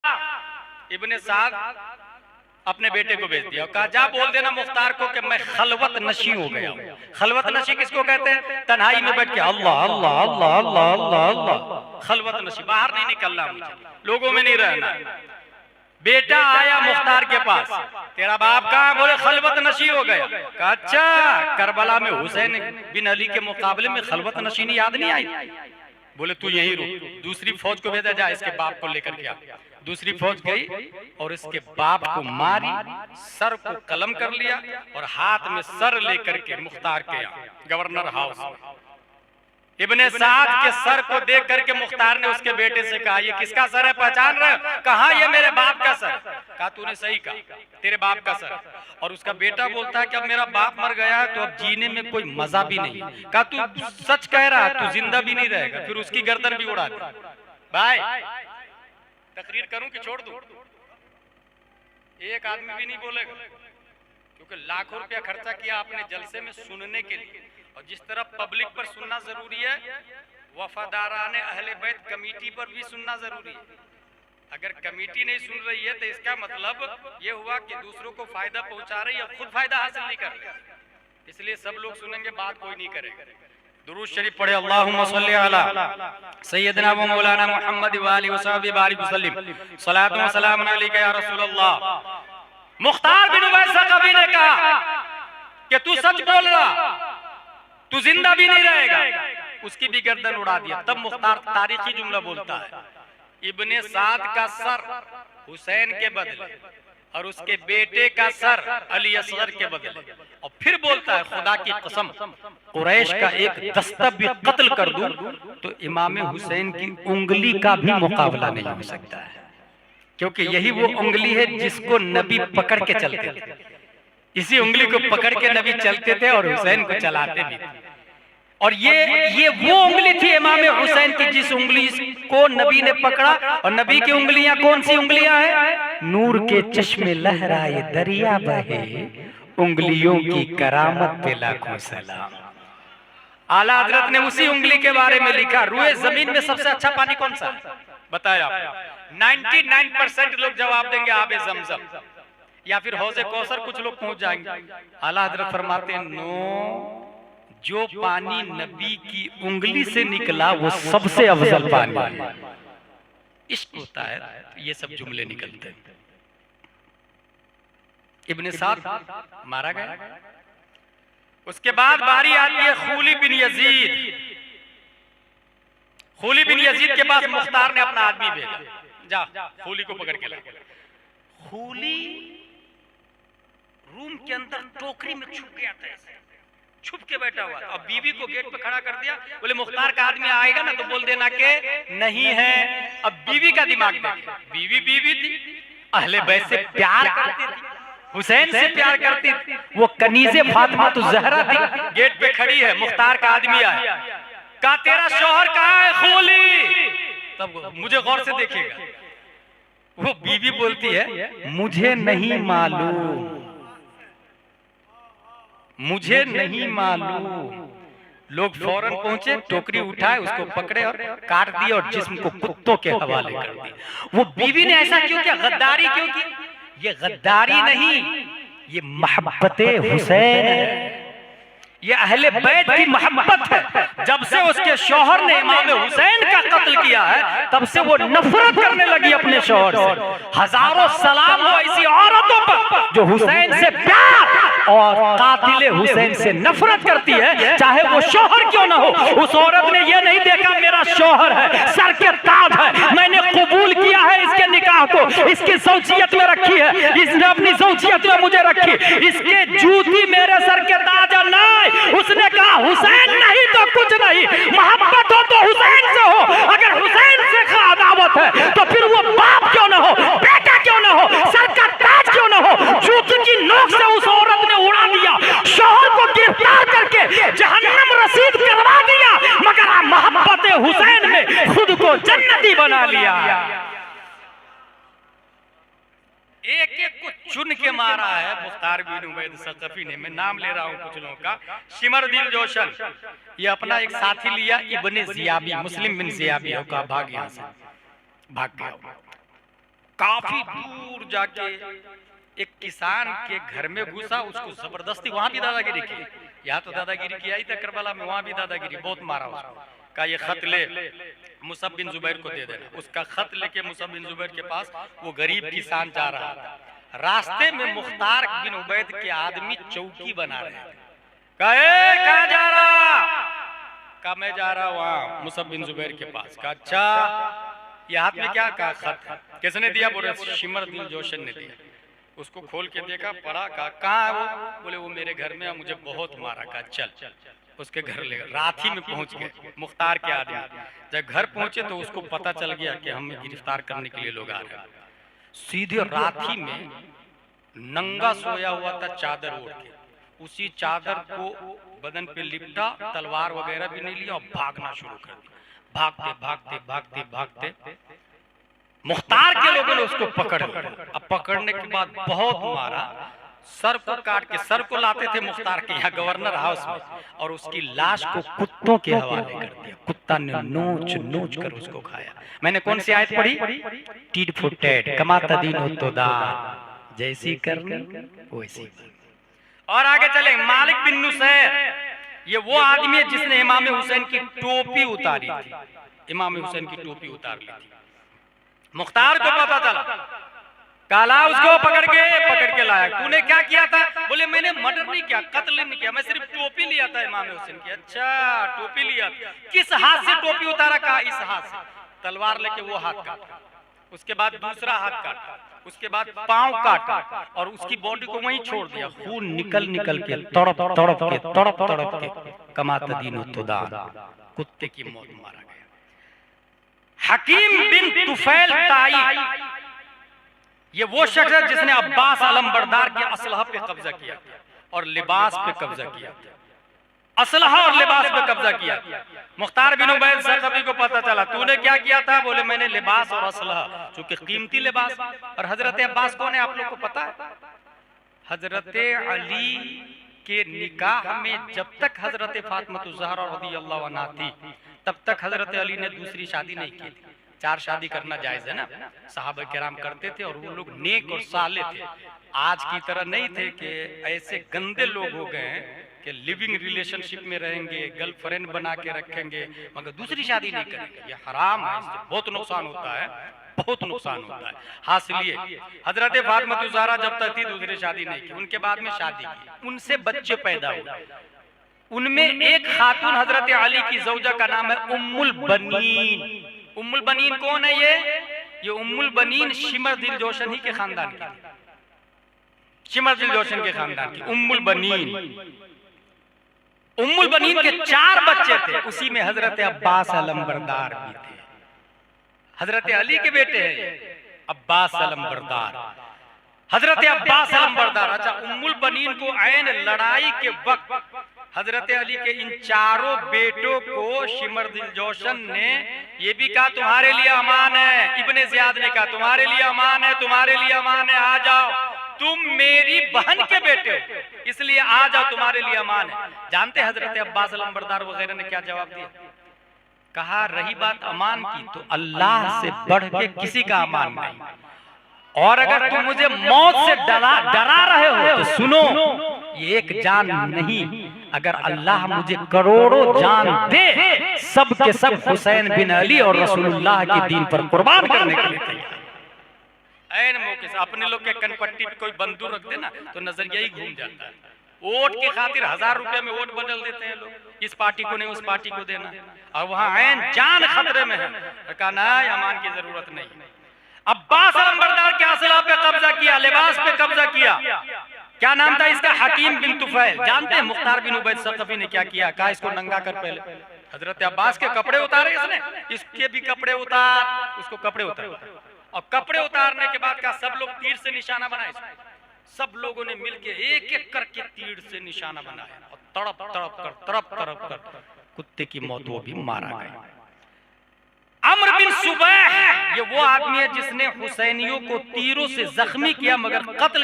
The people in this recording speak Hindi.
इब्ने साद अपने बेटे को भेज दिया, कहा जा बोल देना मुख्तार को कि मैं खलवत नशी हो गया हूं। खलवत नशी किसको कहते हैं? तन्हाई में बैठ के अल्लाह अल्लाह अल्लाह अल्लाह अल्लाह अल्लाह, खलवत नशी, बाहर नहीं निकलना, मुझे लोगों में नहीं रहना। बेटा आया मुख्तार के पास, तेरा बाप कहाँ? बोले खलवत नशी हो गया। कहा अच्छा, करबला में हुसैन बिन अली के मुकाबले में खलवत नशीनी याद नहीं आई? बोले तू यहीं रुक, दूसरी फौज को भेजा जा, इसके बाप को लेकर के आ। दूसरी फौज गई और इसके बाप को मारी, सर को कलम कर लिया और हाथ में सर लेकर के मुख्तार के गवर्नर हाउस में इब्ने साद के सर को देख करके मुख्तार ने उसके बेटे से कहा, ये किसका सर है, पहचान रहे? कहा ये मेरे बाप का सर। कहा तूने सही कहा, तेरे बाप का सर। और उसका बेटा बोलता है कि अब मेरा बाप मर गया है तो अब जीने में कोई मजा भी नहीं। कहा तू सच कह रहा है, तू जिंदा भी नहीं रहेगा। फिर उसकी गर्दन भी उड़ा दी। भाई तकरीर करूं कि छोड़ दूं? एक आदमी भी नहीं बोलेगा, क्योंकि लाखों रुपया खर्चा किया आपने जलसे में सुनने के लिए। और जिस तरह पब्लिक पर सुनना जरूरी है, वफादाराने अहले बैत कमेटी पर भी सुनना जरूरी है। अगर कमेटी नहीं सुन रही है तो इसका मतलब ये हुआ कि दूसरों को फायदा पहुंचा रही है, खुद फायदा हासिल नहीं कर रही। इसलिए सब लोग सुनेंगे, बात कोई नहीं करेगा। दुरूद शरीफ पढ़े, अल्लाहुम्मा सल्ली अला सय्यदना व मौलाना मुहम्मद व आलिहि व सहबिहि बारिक वसल्लिम, सलातु व सलाम अलैका या रसूलल्लाह। मुख्तार बिन उवैस कभी ने कहा कि तू सच बोल रहा, तू जिंदा भी नहीं रहेगा। उसकी भी गर्दन उड़ा दिया। तब मुख्तार तारीखी जुमला बोलता है, इब्ने साद का सर हुसैन के बदले और उसके बेटे का सर अली असगर के बदले। और फिर बोलता है, खुदा की कसम कुरैश का एक दस्ता भी कत्ल कर दूं तो इमाम हुसैन की उंगली का भी मुकाबला नहीं हो सकता है, क्योंकि यही वो उंगली है जिसको नबी पकड़ के चलते थे। इसी उंगली को पकड़ के नबी चलते थे और हुसैन को चलाते भी थे। और ये वो उंगली थी इमाम हुसैन की जिस उंगली को नबी ने पकड़ा। और नबी की उंगलियां कौन सी उंगलियां हैं? नूर के चश्मे लहराए दरिया बहे, उंगलियों की करामत पे लाखों सलाम। आला हजरत ने उसी उंगली के बारे में लिखा, रुए जमीन में सबसे अच्छा पानी कौन सा है? बताया आपको 99% लोग जवाब देंगे आबे जमजम या फिर हौजे कौसर, कुछ लोग पहुंच जाएंगे। आला हजरत फरमाते हैं, नो, जो पानी नबी की उंगली से निकला वो सबसे अफजल पानी है। इश्क होता है तो ये सब जुमले निकलते हैं। इब्ने साद मारा गया। उसके बाद बारी आती है खूली बिन यजीद। खूली बिन यजीद के पास मुख्तार ने अपना आदमी भेजा, जा खूली को पकड़ के ला। खूली रूम के अंदर टोकरी में छुप गया था, छुप के बैठा हुआ। अब बीवी को गेट पे खड़ा कर दिया, बोले मुख्तार का आदमी आएगा ना तो बोल देना के नहीं है। अब बीवी का दिमाग देखिए, बीवी बीवी थी, अहले बैत से प्यार करती थी, हुसैन से प्यार करती थी, वो कनीज़े फातिमा तो जहरा थी। गेट पे खड़ी है, मुख्तार का आदमी आया, कहा तेरा शौहर कहाँ है खूली? तब मुझे गौर से देखिएगा, वो बीवी बोलती है मुझे नहीं मालूम, मुझे नहीं मालूम। लोग फौरन पहुंचे, टोकरी उठाए, उसको पकड़े और काट दिया और जिस्म को कुत्तों के हवाले कर दिया। वो बीवी ने ऐसा क्यों किया? गद्दारी क्यों की? ये गद्दारी नहीं, ये मोहब्बते हुसैन है, ये अहले बैत की मोहब्बत है। जब से उसके शौहर ने इमाम हुसैन का कत्ल किया है तब से वो नफरत करने लगी अपने शौहर से। हजारों सलाम हो ऐसी औरतों पर जो हुसैन से प्यार और कातिल हुसैन से नफरत करती है, चाहे वो शौहर क्यों ना हो। उस औरत ने ये नहीं देखा मेरा शौहर है, सर के ताज है, मैंने कबूल किया है इसके निकाह को, इसकी ज़ौजियत में रखी है, इसने अपनी ज़ौजियत में मुझे रखी, इसके जूती मेरे सर के ताज है। नहीं, उसने कहा हुसैन नहीं तो कुछ नहीं, मोहब्बत हो तो हुसैन से हो। अगर हुसैन से अदावत है तो फिर वो बाप क्यों ना हो, बेटा क्यों ना हो, सर का ताज क्यों ना हो। जूती की नोक से उस औरत ने उड़ा दिया, शौहर को गिरफ्तार करके जहन्नम रसीद करवा दिया, मगर मोहब्बत हुसैन में खुद को जन्नती बना लिया। एक एक को चुन के मारा है मुख्तार बिन उबैद सकफी ने। मैं नाम ले रहा हूँ कुछ लोगों का। शिमर दिल जोशन, ये अपना एक साथी लिया, इब्ने जियाबी, मुस्लिम बिन जियाबी का, भाग यहाँ से भाग गया। काफी दूर जाके एक किसान के घर में घुसा, उसको जबरदस्ती, वहां भी दादागिरी की, यहाँ तो दादागिरी किया ही था करबला में, वहां भी दादागिरी, बहुत मारा उसको। कहा ये खत ले मुसअब बिन जुबैर को दे देना। उसका खत लेके मुसअब बिन जुबैर के पास वो गरीब किसान जा रहा था। रास्ते में मुख्तार बिन उबैद के आदमी चौकी बना रहे थे। कहे कहाँ जा रहा? कहा मैं जा रहा वहाँ मुसअब बिन जुबैर के पास। कहा अच्छा, ये हाथ में क्या? कहा खत। किसने दिया? बोले शिमर दिल जोशन ने दिया। उसको खोल के देखा, पढ़ा, कहा कहाँ है वो? बोले वो मेरे घर में, मुझे बहुत मारा। कहा चल उसके घर ले। रात ही में पहुंच गए मुख्तार के आदमी। जब घर पहुंचे तो उसको पता चल गया कि हमें गिरफ्तार करने के लिए लोग आ रहे हैं। सीधे रात ही में नंगा सोया हुआ था चादर ओढ़ के, उसी चादर को बदन पे लिपटा, तलवार वगैरह भी नहीं लिया और भागना शुरू कर दिया। भागते भागते भागते भागते मुख्तार के लोगों ने उसको पकड़ लिया। अब पकड़ने के बाद बहुत मारा, सर को काट के, सर को लाते थे मुख्तार के यहाँ गवर्नर हाउस में, और उसकी लाश को कुत्तों के हवाले कर दिया। कुत्ता ने नोच नोच कर उसको खाया। मैंने कौन सी आयत पढ़ी? टीट फॉर टैट, कमाता दीन हो तो दान, जैसी करनी वैसी। और आगे चले, मालिक बिन नुसैर, ये वो आदमी है जिसने इमाम हुसैन की टोपी उतारी थी। इमाम हुसैन की टोपी उतार ली थी। मुख्तार को पता चला, काला उसको पकड़ के लाया। तूने क्या किया था? बोले मैंने मर्डर नहीं किया, कत्ल नहीं किया, मैं सिर्फ टोपी लिया था इमाम हुसैन की। अच्छा टोपी लिया, किस हाथ से टोपी उतारा? कहा इस हाथ से। तलवार लेके वो हाथ काटा, उसके बाद दूसरा हाथ काटा, उसके बाद पांव काटा और उसकी बॉडी को वहीं छोड़ दिया। खून निकल निकल के तड़प तड़प के कमाता दीन तो दान, कुत्ते की मौत मारा गया। हकीम बिन तुफैल ताई, ये वो शख्स है जिसने अब्बास अलमबरदार के असलहा पे कब्जा किया और लिबास पे कब्जा किया। असलहा और लिबास पे कब्जा किया। मुख्तार बिन उबैद सरकफी को पता चला, तूने क्या किया था? बोले मैंने लिबास और असलहा, चूंकि कीमती लिबास। और हजरत अब्बास कौन है आप लोग को पता है? हजरत अली के निकाह में जब तक हजरत फातिमा ज़हरा रज़ियल्लाहु अन्हा थी, तब तक हजरत अली ने दूसरी शादी नहीं की थी। 4 शादी करना जायज है ना, सहाबा किराम करते थे और वो लोग नेक और साले थे। आज की तरह नहीं थे कि ऐसे गंदे लोग हो गए कि लिविंग रिलेशनशिप में रहेंगे, गर्लफ्रेंड बना के रखेंगे मगर दूसरी शादी नहीं करेंगे। ये हराम है, इससे बहुत नुकसान होता है, बहुत नुकसान होता है। हासिल ये, हजरत फातिमा ज़हरा जब तक थी दूसरी शादी नहीं की, उनके बाद में शादी की, उनसे बच्चे पैदा हुए। उनमें एक खातून हजरत अली की ज़ौजा का नाम है उम्मुल बनीन। उम्मुल बनीन कौन है? ये उम्मुल बनीन शिमर दिल जोशन ही के खानदान की, शिमर दिल जोशन के खानदान की उम्मुल बनीन। उम्मुल बनीन के 4 बच्चे थे, उसी में हजरत अब्बास अलमबरदार भी थे। हजरत अली के बेटे हैं अब्बास अलमबरदार, हजरत अब्बास अलमबरदार। अच्छा, उम्मुल बनीन को ऐन लड़ाई के वक्त हजरत अली के इन 4 बेटों को शिमर दिल जोशन ने ये भी कहा तुम्हारे लिए अमान है। इब्ने ज़ियाद ने कहा तुम्हारे लिए अमान है, तुम्हारे लिए अमान है, आ जाओ, तुम मेरी बहन के बेटे हो, इसलिए आ जाओ, तुम्हारे लिए अमान है। जानते हजरत अब्बास अलमबरदार वगैरह ने क्या जवाब दिया? कहा रही बात अमान की तो अल्लाह से बढ़ के किसी का अमान नहीं, और अगर तुम मुझे मौत से डरा रहे हो तो सुनो, ये एक जान नहीं, अगर अल्लाह मुझे करोड़ों जान दे, सब के सब हुसैन बिन अली और रसूलुल्लाह के दीन पर कुर्बान करने के लिए तैयार। ऐन मौके से अपने लोग के कनपट्टी पे कोई बंदूक रख देना तो नजरिया ही घूम जाता है। वोट के खातिर 1000 रुपए में वोट बदल देते हैं लोग, इस पार्टी को नहीं उस पार्टी को देना, और वहाँ ऐन जान खतरे में है। कहा ना, अमान की जरूरत नहीं। अब्बास अलमबरदार के असला पे कब्जा किया, लिबास पे कब्जा किया। क्या नाम था इसका? हकीम बिन तुफैल। जानते हैं मुख्तार बिन उबैद सरकफी ने क्या किया? कहा इसको नंगा कर पहले हजरत अब्बास के कपड़े उतारे इसने, इसके भी कपड़े उतार, उसको कपड़े उतार, और कपड़े उतारने के बाद का सब लोग तीर से निशाना बनाए। सब लोगों ने मिलके एक एक करके तीर से निशाना बनाया और तड़प कर कुत्ते की मौत वो भी मारा गया। अम्र बिन सुबैह, ये वो आदमी है जिसने हुसैनियों को तीरों से जख्मी किया मगर कत्ल